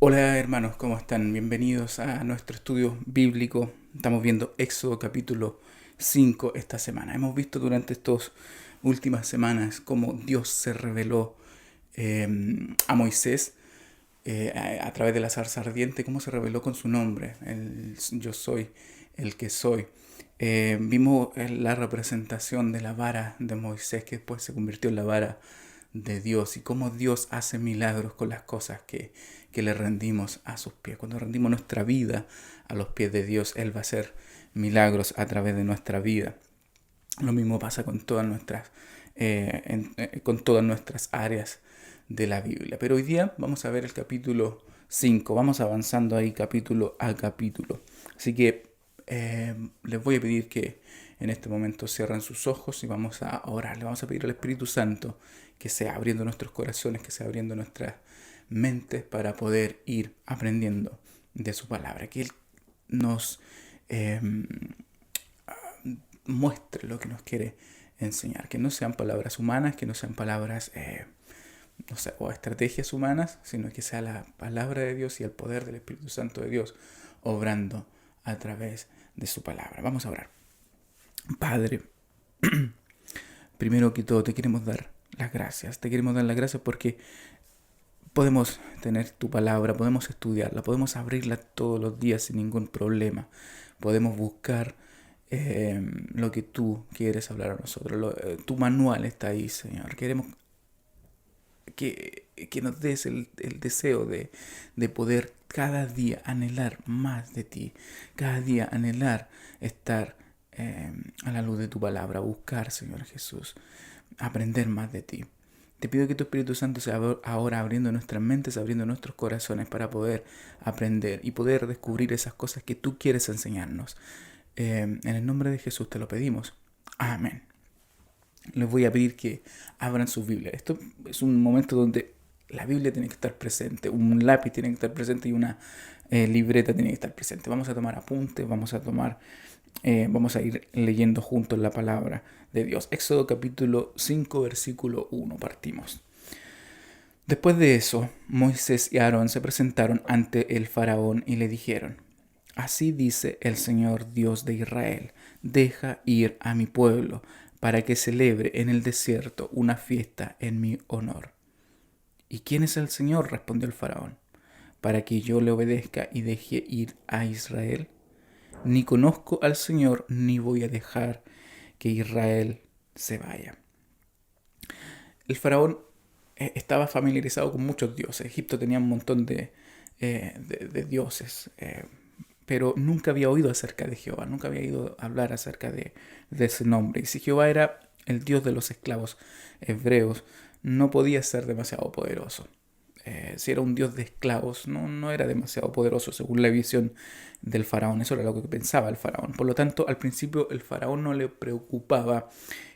Hola hermanos, ¿cómo están? Bienvenidos a nuestro estudio bíblico. Estamos viendo Éxodo capítulo 5 esta semana. Hemos visto durante estas últimas semanas cómo Dios se reveló a Moisés a través de la zarza ardiente, cómo se reveló con su nombre, yo soy el que soy. Vimos la representación de la vara de Moisés que después se convirtió en la vara de Dios y cómo Dios hace milagros con las cosas que le rendimos a sus pies. Cuando rendimos nuestra vida a los pies de Dios, Él va a hacer milagros a través de nuestra vida. Lo mismo pasa con con todas nuestras áreas de la Biblia. Pero hoy día vamos a ver el capítulo 5. Vamos avanzando ahí capítulo a capítulo. Así que les voy a pedir que en este momento cierren sus ojos y vamos a orar. Le vamos a pedir al Espíritu Santo que sea abriendo nuestros corazones, que sea abriendo nuestras mentes para poder ir aprendiendo de su palabra. Que Él nos eh, muestre lo que nos quiere enseñar. Que no sean palabras humanas, que no sean palabras no sé, o estrategias humanas, sino que sea la palabra de Dios y el poder del Espíritu Santo de Dios obrando a través de su palabra. Vamos a orar. Padre, primero que todo te queremos dar las gracias. Te queremos dar las gracias porque podemos tener tu palabra, podemos estudiarla, podemos abrirla todos los días sin ningún problema. Podemos buscar lo que tú quieres hablar a nosotros. Tu manual está ahí, Señor. Queremos que nos des el deseo de poder cada día anhelar más de ti, cada día anhelar estar a la luz de tu palabra, buscar, Señor Jesús, aprender más de ti. Te pido que tu Espíritu Santo sea ahora abriendo nuestras mentes, abriendo nuestros corazones para poder aprender y poder descubrir esas cosas que tú quieres enseñarnos. En el nombre de Jesús te lo pedimos. Amén. Les voy a pedir que abran sus Biblias. Esto es un momento donde la Biblia tiene que estar presente, un lápiz tiene que estar presente y una libreta tiene que estar presente. Vamos a tomar apuntes, vamos a ir leyendo juntos la palabra de Dios. Éxodo capítulo 5, versículo 1, partimos. Después de eso, Moisés y Aarón se presentaron ante el faraón y le dijeron: Así dice el Señor Dios de Israel: deja ir a mi pueblo para que celebre en el desierto una fiesta en mi honor. ¿Y quién es el Señor?, respondió el faraón, para que yo le obedezca y deje ir a Israel. Ni conozco al Señor, ni voy a dejar que Israel se vaya. El faraón estaba familiarizado con muchos dioses. Egipto tenía un montón de dioses, pero nunca había oído acerca de Jehová, nunca había oído hablar acerca de ese nombre. Y si Jehová era el Dios de los esclavos hebreos, no podía ser demasiado poderoso. Si era un Dios de esclavos, no era demasiado poderoso según la visión del faraón. Eso era lo que pensaba el faraón. Por lo tanto, al principio el faraón no le preocupaba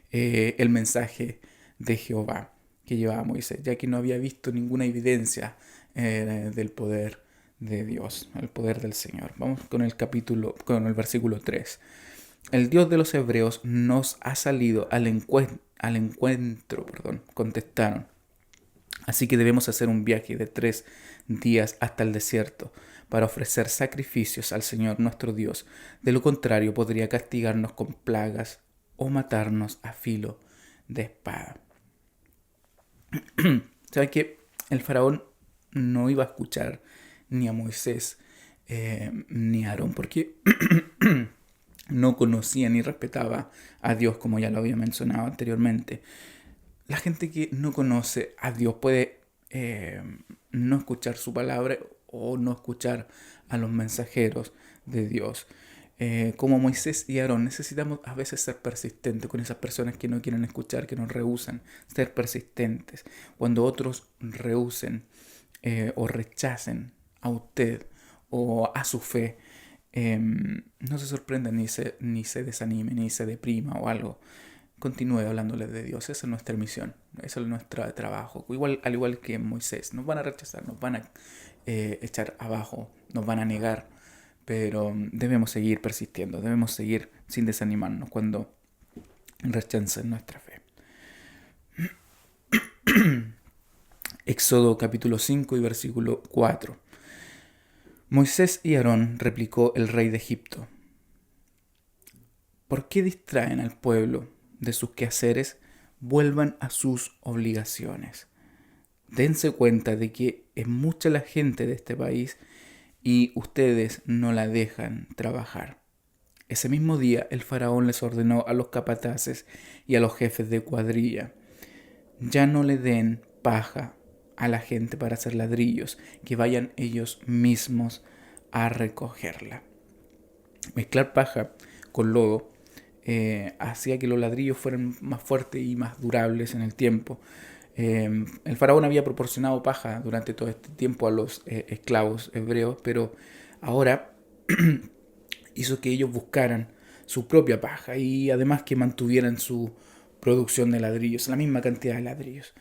el mensaje de Jehová que llevaba Moisés, ya que no había visto ninguna evidencia del poder de Dios, el poder del Señor. Vamos con el versículo 3. El Dios de los hebreos nos ha salido al encuentro, contestaron. Así que debemos hacer un viaje de 3 días hasta el desierto para ofrecer sacrificios al Señor nuestro Dios. De lo contrario, podría castigarnos con plagas o matarnos a filo de espada. ¿Sabes qué? El faraón no iba a escuchar ni a Moisés ni a Aarón porque no conocía ni respetaba a Dios, como ya lo había mencionado anteriormente. La gente que no conoce a Dios puede no escuchar su palabra o no escuchar a los mensajeros de Dios. Como Moisés y Aarón, necesitamos a veces ser persistentes con esas personas que no quieren escuchar, que nos rehúsan, ser persistentes. Cuando otros rehúsen o rechacen a usted o a su fe, no se sorprenda ni se desanime, ni se deprima o algo. Continúe hablándoles de Dios. Esa es nuestra misión, ese es nuestro trabajo. Al igual que Moisés, nos van a rechazar, nos van a echar abajo, nos van a negar, pero debemos seguir persistiendo, debemos seguir sin desanimarnos cuando rechacen nuestra fe. Éxodo capítulo 5 y versículo 4. Moisés y Aarón, replicó el rey de Egipto, ¿por qué distraen al pueblo de sus quehaceres? Vuelvan a sus obligaciones. Dense cuenta de que es mucha la gente de este país y ustedes no la dejan trabajar. Ese mismo día el faraón les ordenó a los capataces y a los jefes de cuadrilla: ya no le den paja a la gente para hacer ladrillos, que vayan ellos mismos a recogerla. Mezclar paja con lodo hacía que los ladrillos fueran más fuertes y más durables en el tiempo. El faraón había proporcionado paja durante todo este tiempo a los esclavos hebreos, pero ahora hizo que ellos buscaran su propia paja y además que mantuvieran su producción de ladrillos, la misma cantidad de ladrillos.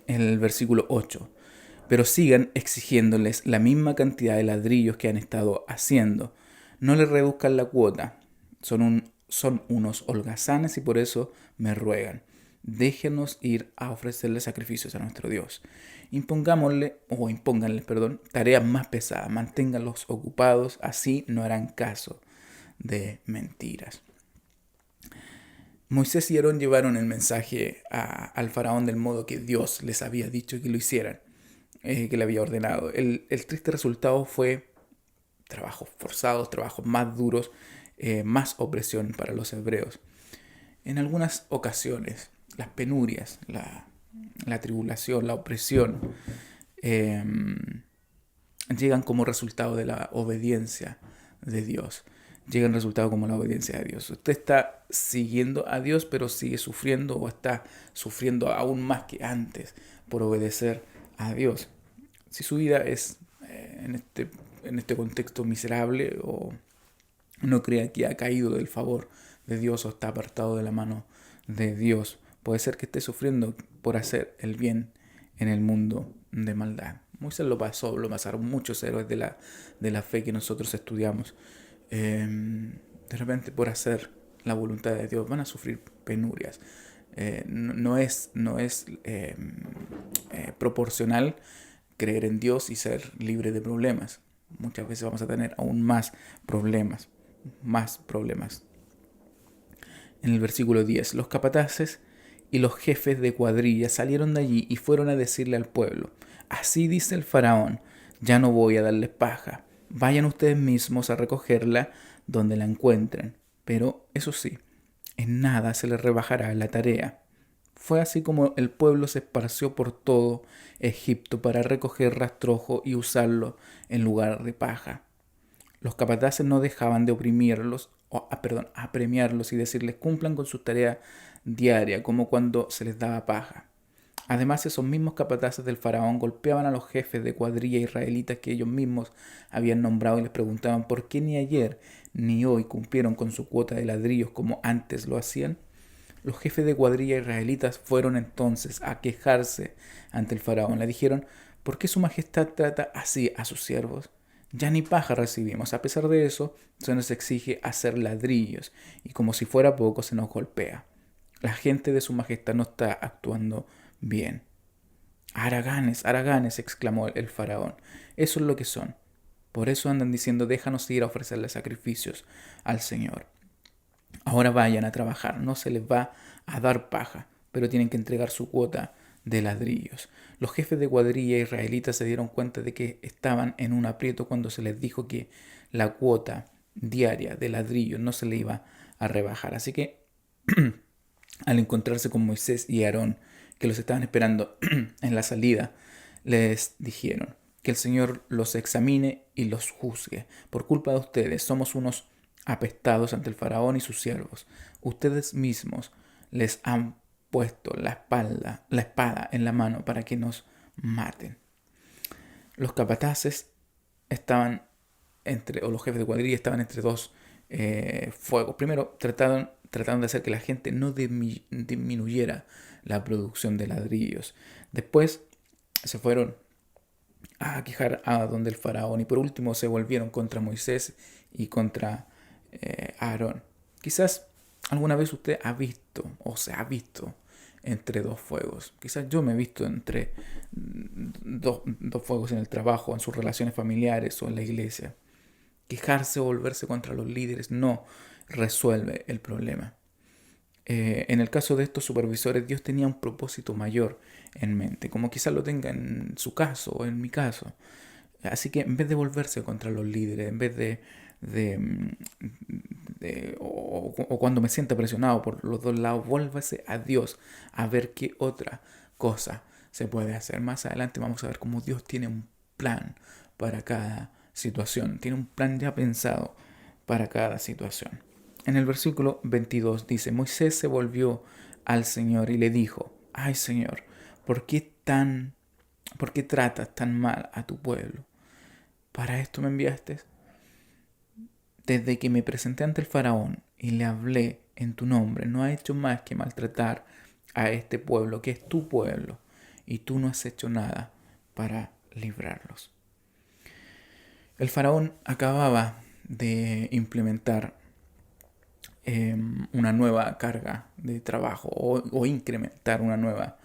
En el versículo 8. Pero sigan exigiéndoles la misma cantidad de ladrillos que han estado haciendo. No les reduzcan la cuota. Son unos holgazanes y por eso me ruegan. Déjenos ir a ofrecerle sacrificios a nuestro Dios. Impónganles, tareas más pesadas. Manténganlos ocupados, así no harán caso de mentiras. Moisés y Aarón llevaron el mensaje al faraón del modo que Dios les había dicho que lo hicieran, que le había ordenado. El triste resultado fue trabajos forzados, trabajos más duros, más opresión para los hebreos. En algunas ocasiones, las penurias, la tribulación, la opresión, llegan como resultado de la obediencia de Dios. Llegan resultado como la obediencia de Dios. Usted está siguiendo a Dios, pero sigue sufriendo o está sufriendo aún más que antes por obedecer a Dios. Si su vida es en este contexto miserable o no crea que ha caído del favor de Dios o está apartado de la mano de Dios, puede ser que esté sufriendo por hacer el bien en el mundo de maldad. Moisés lo pasaron muchos héroes de la fe que nosotros estudiamos. De repente por hacer la voluntad de Dios van a sufrir penurias. No es proporcional creer en Dios y ser libre de problemas. Muchas veces vamos a tener aún más problemas. En el versículo 10, los capataces y los jefes de cuadrilla salieron de allí y fueron a decirle al pueblo: así dice el faraón, ya no voy a darles paja. Vayan ustedes mismos a recogerla donde la encuentren. Pero eso sí, en nada se les rebajará la tarea. Fue así como el pueblo se esparció por todo Egipto para recoger rastrojo y usarlo en lugar de paja. Los capataces no dejaban de apremiarlos y decirles: cumplan con su tarea diaria, como cuando se les daba paja. Además, esos mismos capataces del faraón golpeaban a los jefes de cuadrilla israelitas que ellos mismos habían nombrado y les preguntaban por qué ni ayer ni hoy cumplieron con su cuota de ladrillos como antes lo hacían. Los jefes de cuadrilla israelitas fueron entonces a quejarse ante el faraón. Le dijeron: ¿por qué su majestad trata así a sus siervos? Ya ni paja recibimos. A pesar de eso, se nos exige hacer ladrillos y como si fuera poco se nos golpea. La gente de su majestad no está actuando bien. Haraganes, haraganes, exclamó el faraón. Eso es lo que son. Por eso andan diciendo: déjanos ir a ofrecerle sacrificios al Señor. Ahora vayan a trabajar, no se les va a dar paja, pero tienen que entregar su cuota de ladrillos. Los jefes de cuadrilla israelitas se dieron cuenta de que estaban en un aprieto cuando se les dijo que la cuota diaria de ladrillos no se le iba a rebajar. Así que al encontrarse con Moisés y Aarón, que los estaban esperando en la salida, les dijeron: que el Señor los examine y los juzgue. Por culpa de ustedes somos unos apestados ante el faraón y sus siervos. Ustedes mismos les han puesto la espada en la mano para que nos maten. Los capataces estaban los jefes de cuadrilla estaban entre dos fuegos. Primero trataron de hacer que la gente no disminuyera la producción de ladrillos. Después se fueron a quejar a donde el faraón y por último se volvieron contra Moisés y contra Aarón. Quizás alguna vez usted ha visto o se ha visto entre dos fuegos. Quizás yo me he visto entre dos fuegos en el trabajo, en sus relaciones familiares o en la iglesia. Quejarse o volverse contra los líderes no resuelve el problema. En el caso de estos supervisores, Dios tenía un propósito mayor en mente, como quizás lo tenga en su caso o en mi caso. Así que en vez de volverse contra los líderes, en vez o cuando me sienta presionado por los dos lados, vuélvase a Dios a ver qué otra cosa se puede hacer. Más adelante vamos a ver cómo Dios tiene un plan para cada situación, tiene un plan ya pensado para cada situación. En el versículo 22 dice, Moisés se volvió al Señor y le dijo, ay Señor, ¿por qué tratas tan mal a tu pueblo? ¿Para esto me enviaste? Desde que me presenté ante el faraón y le hablé en tu nombre, no ha hecho más que maltratar a este pueblo, que es tu pueblo, y tú no has hecho nada para librarlos. El faraón acababa de implementar una nueva carga de trabajo o incrementar una nueva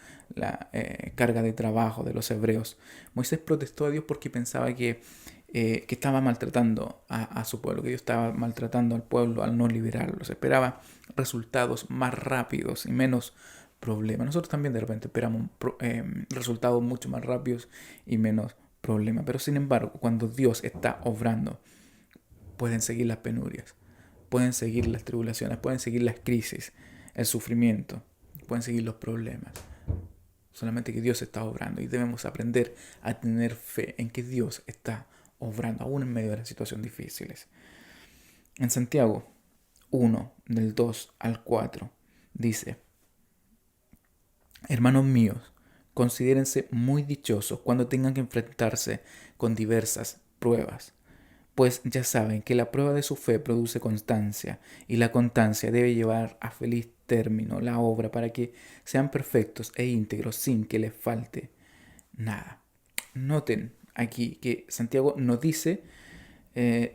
carga de trabajo de los hebreos. Moisés protestó a Dios porque pensaba que estaba maltratando a su pueblo, que Dios estaba maltratando al pueblo al no liberarlos. Esperaba resultados más rápidos y menos problemas. Nosotros también de repente esperamos resultados mucho más rápidos y menos problemas. Pero sin embargo, cuando Dios está obrando, pueden seguir las penurias, pueden seguir las tribulaciones, pueden seguir las crisis, el sufrimiento, pueden seguir los problemas. Solamente que Dios está obrando y debemos aprender a tener fe en que Dios está obrando, aún en medio de las situaciones difíciles. En Santiago 1, del 2 al 4, dice, hermanos míos, considérense muy dichosos cuando tengan que enfrentarse con diversas pruebas, pues ya saben que la prueba de su fe produce constancia, y la constancia debe llevar a feliz término la obra para que sean perfectos e íntegros sin que les falte nada. Noten aquí que Santiago no dice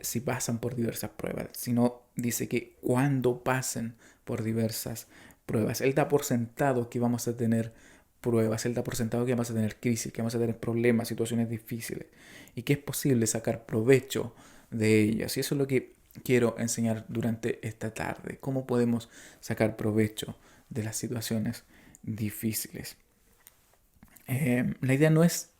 si pasan por diversas pruebas, sino dice que cuando pasen por diversas pruebas. Él da por sentado que vamos a tener pruebas, él da por sentado que vamos a tener crisis, que vamos a tener problemas, situaciones difíciles y que es posible sacar provecho de ellas. Y eso es lo que quiero enseñar durante esta tarde, cómo podemos sacar provecho de las situaciones difíciles. La idea no es,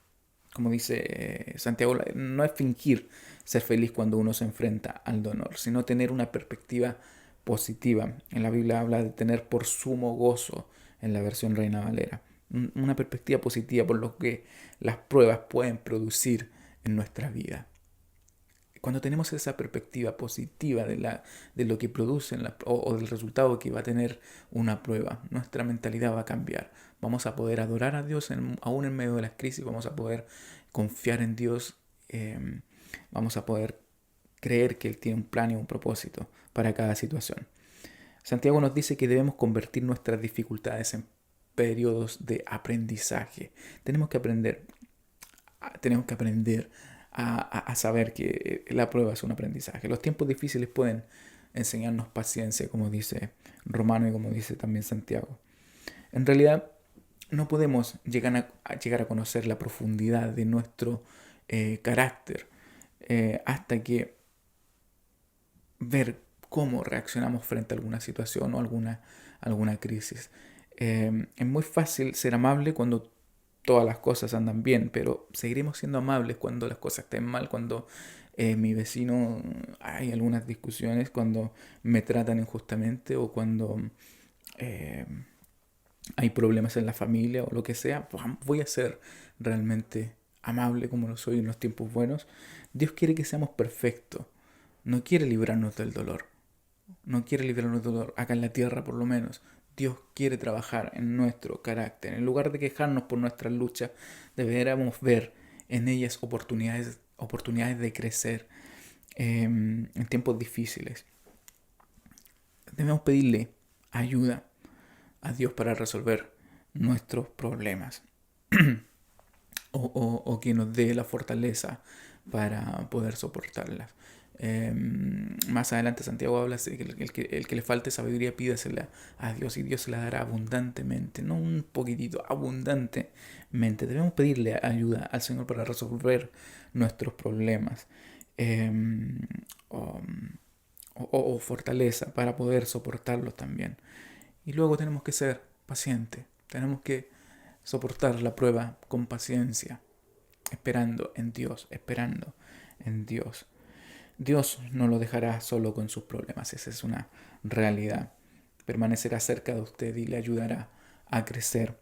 como dice Santiago, no es fingir ser feliz cuando uno se enfrenta al dolor, sino tener una perspectiva positiva. En la Biblia habla de tener por sumo gozo en la versión Reina Valera. Una perspectiva positiva por lo que las pruebas pueden producir en nuestra vida. Cuando tenemos esa perspectiva positiva de lo que producen o del resultado que va a tener una prueba, nuestra mentalidad va a cambiar. Vamos a poder adorar a Dios aún en medio de las crisis, vamos a poder confiar en Dios, vamos a poder creer que Él tiene un plan y un propósito para cada situación. Santiago nos dice que debemos convertir nuestras dificultades en periodos de aprendizaje. Tenemos que aprender a saber que la prueba es un aprendizaje. Los tiempos difíciles pueden enseñarnos paciencia, como dice Romano y como dice también Santiago. En realidad, no podemos llegar a conocer la profundidad de nuestro carácter hasta que ver cómo reaccionamos frente a alguna situación o alguna crisis. Es muy fácil ser amable cuando todas las cosas andan bien, pero seguiremos siendo amables cuando las cosas estén mal, cuando mi vecino hay algunas discusiones, cuando me tratan injustamente o cuando hay problemas en la familia o lo que sea. Voy a ser realmente amable como lo soy en los tiempos buenos. Dios quiere que seamos perfectos, no quiere librarnos del dolor. No quiere librarnos del dolor, acá en la tierra por lo menos. Dios quiere trabajar en nuestro carácter. En lugar de quejarnos por nuestras luchas, deberíamos ver en ellas oportunidades de crecer en tiempos difíciles. Debemos pedirle ayuda a Dios para resolver nuestros problemas o que nos dé la fortaleza para poder soportarlas. Más adelante Santiago habla de que el que le falte sabiduría pídasela a Dios y Dios se la dará abundantemente, no un poquitito, abundantemente. Debemos pedirle ayuda al Señor para resolver nuestros problemas, o, o fortaleza para poder soportarlos también. Y luego tenemos que ser pacientes, tenemos que soportar la prueba con paciencia, esperando en Dios, esperando en Dios. Dios no lo dejará solo con sus problemas, esa es una realidad. Permanecerá cerca de usted y le ayudará a crecer.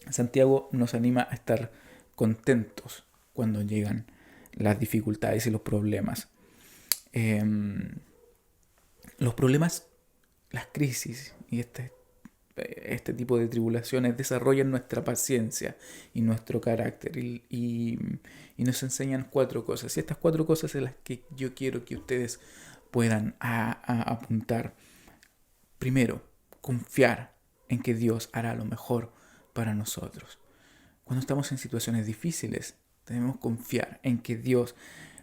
Santiago nos anima a estar contentos cuando llegan las dificultades y los problemas. Eh, los problemas, las crisis y este tipo de tribulaciones desarrollan nuestra paciencia y nuestro carácter y nos enseñan 4 cosas. Y estas 4 cosas son las que yo quiero que ustedes puedan apuntar. Primero, confiar en que Dios hará lo mejor para nosotros. Cuando estamos en situaciones difíciles, debemos confiar en que Dios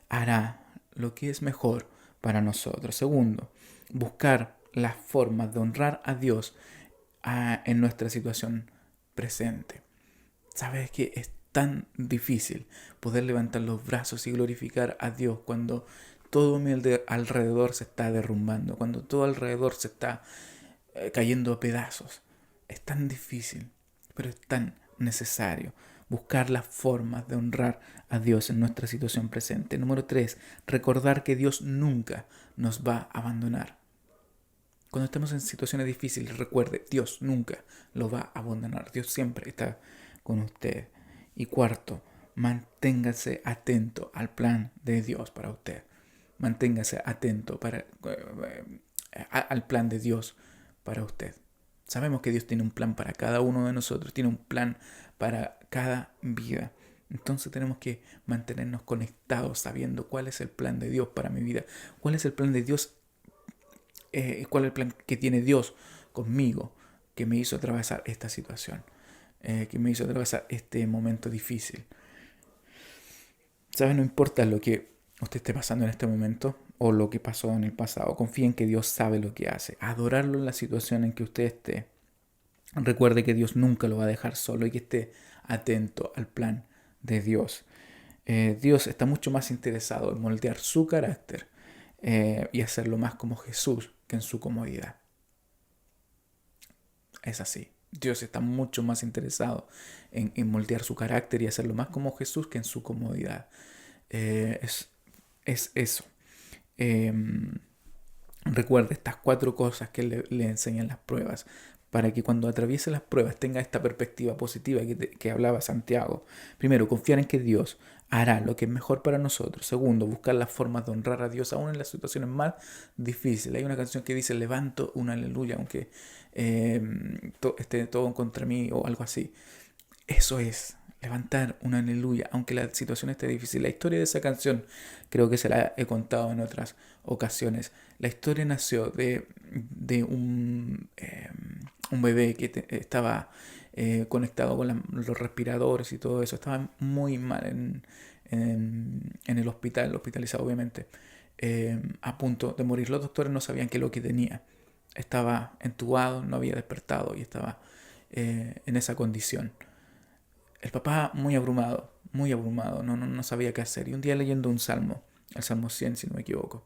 hará lo que es mejor para nosotros. Segundo, buscar las formas de honrar a Dios en nuestra situación presente. Sabes que es tan difícil poder levantar los brazos y glorificar a Dios cuando todo mi alrededor se está derrumbando, cuando todo alrededor se está cayendo a pedazos. Es tan difícil, pero es tan necesario buscar las formas de honrar a Dios en nuestra situación presente. Número 3, recordar que Dios nunca nos va a abandonar. Cuando estemos en situaciones difíciles, recuerde, Dios nunca lo va a abandonar. Dios siempre está con usted. Y cuarto, manténgase atento al plan de Dios para usted. Manténgase atento al plan de Dios para usted. Sabemos que Dios tiene un plan para cada uno de nosotros, tiene un plan para cada vida. Entonces tenemos que mantenernos conectados sabiendo cuál es el plan de Dios para mi vida, cuál es el plan de Dios, cuál es el plan que tiene Dios conmigo, que me hizo atravesar esta situación, que me hizo atravesar este momento difícil. ¿Sabes? No importa lo que usted esté pasando en este momento o lo que pasó en el pasado. Confíe en que Dios sabe lo que hace. Adorarlo en la situación en que usted esté. Recuerde que Dios nunca lo va a dejar solo y que esté atento al plan de Dios. Dios está mucho más interesado en moldear su carácter y hacerlo más como Jesús que en su comodidad. Es así. Dios está mucho más interesado en moldear su carácter y hacerlo más como Jesús que en su comodidad. Es eso. Recuerde estas 4 cosas que le enseñan las pruebas para que cuando atraviese las pruebas tenga esta perspectiva positiva que hablaba Santiago. Primero, confiar en que Dios hará lo que es mejor para nosotros. Segundo, buscar las formas de honrar a Dios aún en las situaciones más difíciles. Hay una canción que dice, levanto un aleluya, aunque esté todo en contra de mí o algo así. Eso es, levantar un aleluya, aunque la situación esté difícil. La historia de esa canción creo que se la he contado en otras ocasiones. La historia nació de un bebé que estaba conectado con los respiradores y todo eso. Estaba muy mal en el hospital, hospitalizado obviamente, a punto de morir. Los doctores no sabían qué es lo que tenía. Estaba entubado, no había despertado y estaba en esa condición. El papá muy abrumado, no sabía qué hacer. Y un día leyendo un salmo, el Salmo 100 si no me equivoco,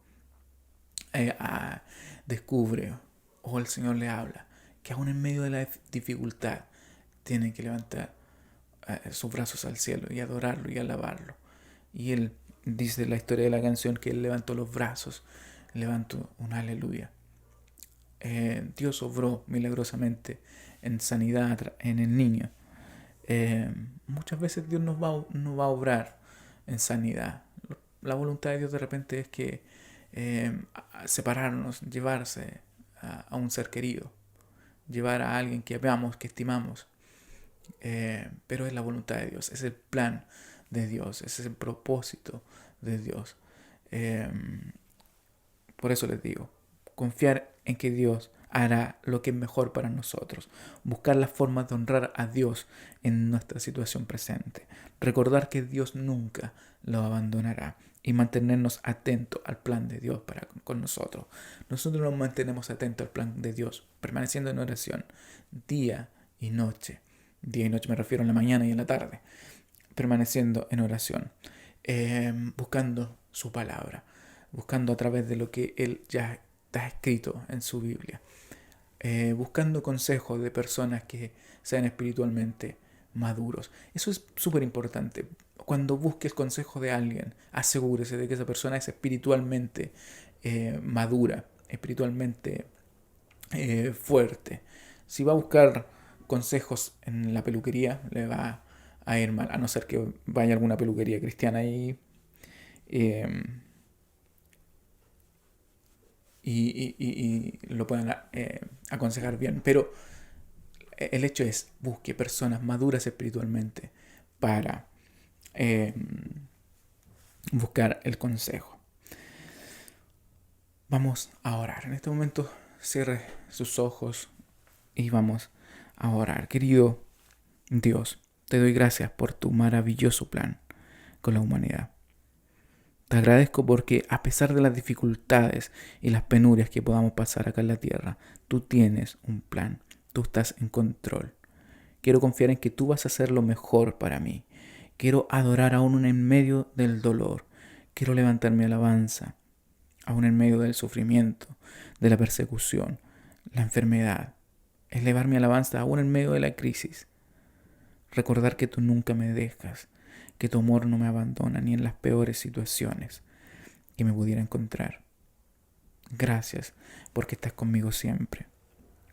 descubre, o el Señor le habla, que aún en medio de la dificultad tiene que levantar sus brazos al cielo y adorarlo y alabarlo. Y él dice la historia de la canción que él levantó los brazos, levantó un aleluya. Dios obró milagrosamente en sanidad en el niño. Muchas veces Dios nos va a obrar en sanidad. La voluntad de Dios de repente es que separarnos, llevarse a un ser querido, llevar a alguien que veamos, que estimamos. Pero es la voluntad de Dios, es el plan de Dios, ese es el propósito de Dios. Por eso les digo, confiar en que Dios hará lo que es mejor para nosotros. Buscar las formas de honrar a Dios en nuestra situación presente. Recordar que Dios nunca lo abandonará y mantenernos atentos al plan de Dios para con nosotros. Nosotros nos mantenemos atentos al plan de Dios, permaneciendo en oración día y noche. Día y noche me refiero en la mañana y en la tarde. Permaneciendo en oración, buscando su palabra, buscando a través de lo que Él ya está escrito en su Biblia, buscando consejos de personas que sean espiritualmente maduros. Eso es súper importante. Cuando busques consejo de alguien, asegúrese de que esa persona es espiritualmente madura, espiritualmente fuerte. Si va a buscar consejos en la peluquería, le va a ir mal, a no ser que vaya a alguna peluquería cristiana eh, y lo puedan aconsejar bien. Pero el hecho es, busque personas maduras espiritualmente para buscar el consejo. Vamos a orar. En este momento cierre sus ojos y vamos a orar. Querido Dios, te doy gracias por tu maravilloso plan con la humanidad. Te agradezco porque a pesar de las dificultades y las penurias que podamos pasar acá en la tierra, tú tienes un plan, tú estás en control. Quiero confiar en que tú vas a hacer lo mejor para mí. Quiero adorar aún en medio del dolor. Quiero levantar mi alabanza aún en medio del sufrimiento, de la persecución, la enfermedad. Elevar mi alabanza aún en medio de la crisis. Recordar que tú nunca me dejas, que tu amor no me abandona ni en las peores situaciones que me pudiera encontrar. Gracias porque estás conmigo siempre.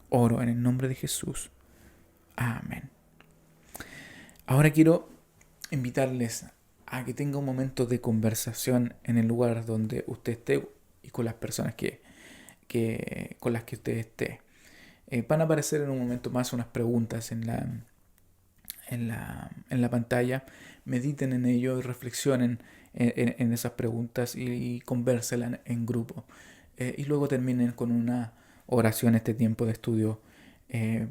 Oro en el nombre de Jesús. Amén. Ahora quiero invitarles a que tenga un momento de conversación en el lugar donde usted esté y con las personas con las que usted esté. Van a aparecer en un momento más unas preguntas en la pantalla. Mediten en ello y reflexionen en esas preguntas y convérselas en grupo. Y luego terminen con una oración este tiempo de estudio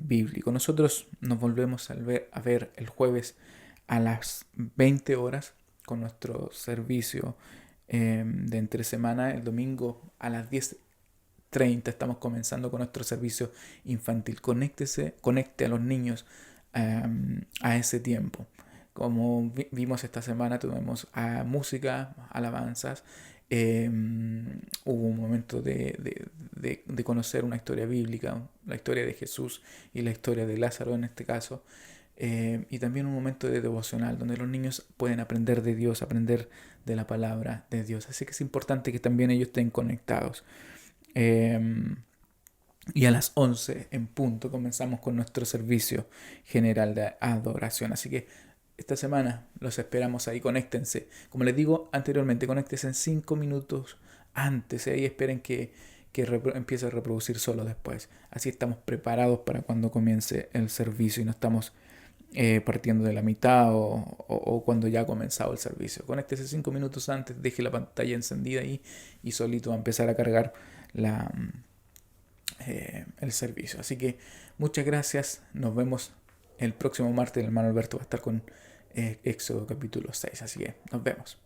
bíblico. Nosotros nos volvemos a ver el jueves a las 20 horas con nuestro servicio de entre semana. El domingo a las 10:30 estamos comenzando con nuestro servicio infantil. Conecte a los niños a ese tiempo. Como vimos esta semana, tuvimos música, alabanzas. Hubo un momento de conocer una historia bíblica, la historia de Jesús y la historia de Lázaro en este caso. Y también un momento de devocional donde los niños pueden aprender de Dios, aprender de la palabra de Dios. Así que es importante que también ellos estén conectados. Y a las 11 en punto comenzamos con nuestro servicio general de adoración. Así que esta semana los esperamos ahí, conéctense. Como les digo anteriormente, conéctense en 5 minutos antes. Ahí esperen que empiece a reproducir solo después. Así estamos preparados para cuando comience el servicio y no estamos partiendo de la mitad o cuando ya ha comenzado el servicio. Conéctese 5 minutos antes, deje la pantalla encendida ahí y solito va a empezar a cargar el servicio. Así que muchas gracias. Nos vemos el próximo martes. El hermano Alberto va a estar con Éxodo capítulo 6. Así que nos vemos.